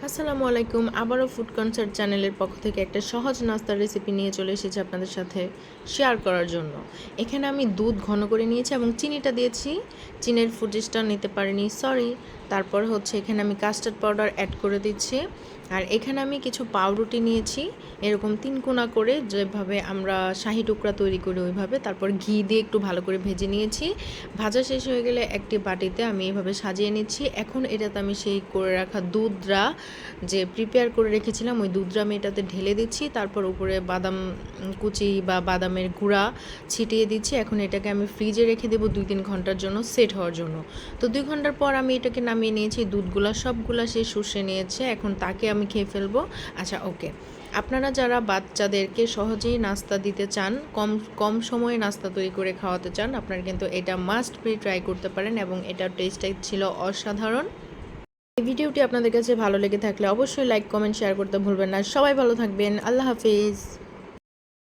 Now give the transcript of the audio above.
আসসালামু আলাইকুম। আবারও ফুড কনসার্ট চ্যানেলের পক্ষ থেকে একটা সহজ নাস্তার রেসিপি নিয়ে চলে এসেছি আপনাদের সাথে শেয়ার করার জন্য। এখানে আমি দুধ ঘন করে নিয়েছি এবং চিনিটা দিয়েছি। চিনির ফুটেজটা নিতে পারিনি, সরি। তারপর হচ্ছে এখানে আমি কাস্টার্ড পাউডার অ্যাড করে দিচ্ছি। আর এখানে আমি কিছু পাউরুটি নিয়েছি, এরকম 3 কোনা করে, যেভাবে আমরা শাহি টুকরা তৈরি করি ওইভাবে। তারপর ঘি দিয়ে একটু ভালো করে ভেজে নিয়েছি। ভাজা শেষ হয়ে গেলে একটি বাটিতে আমি এভাবে সাজিয়ে নিচ্ছি। এখন এটাতে আমি সেই করে রাখা দুধটা যে প্রিপেয়ার করে রেখেছিলাম ওই দুধটা আমি এটাতে ঢেলে দিচ্ছি। তারপর উপরে বাদাম কুচি বা বাদামের গুঁড়া ছিটিয়ে দিচ্ছি। এখন এটাকে আমি ফ্রিজে রেখে দেবো 2-3 ঘন্টার জন্য সেট হওয়ার জন্য। তো 2 ঘন্টার পর আমি এটাকে নামিয়ে নিয়েছি। দুধগুলা সবগুলা সে শুষে নিয়েছে। এখন তাকে আমি খেয়ে ফেলবো। আচ্ছা, ওকে। আপনারা যারা বাচ্চাদেরকে সহজেই নাস্তা দিতে চান, কম কম সময়ে নাস্তা তৈরি করে খাওয়াতে চান, আপনারা কিন্তু এটা মাস্ট বি ট্রাই করতে পারেন এবং এটার টেস্টটাই ছিল অসাধারণ। এই ভিডিওটি আপনাদের কাছে ভালো লেগে থাকলে অবশ্যই লাইক, কমেন্ট, শেয়ার করতে ভুলবেন না। সবাই ভালো থাকবেন। আল্লাহ হাফিজ।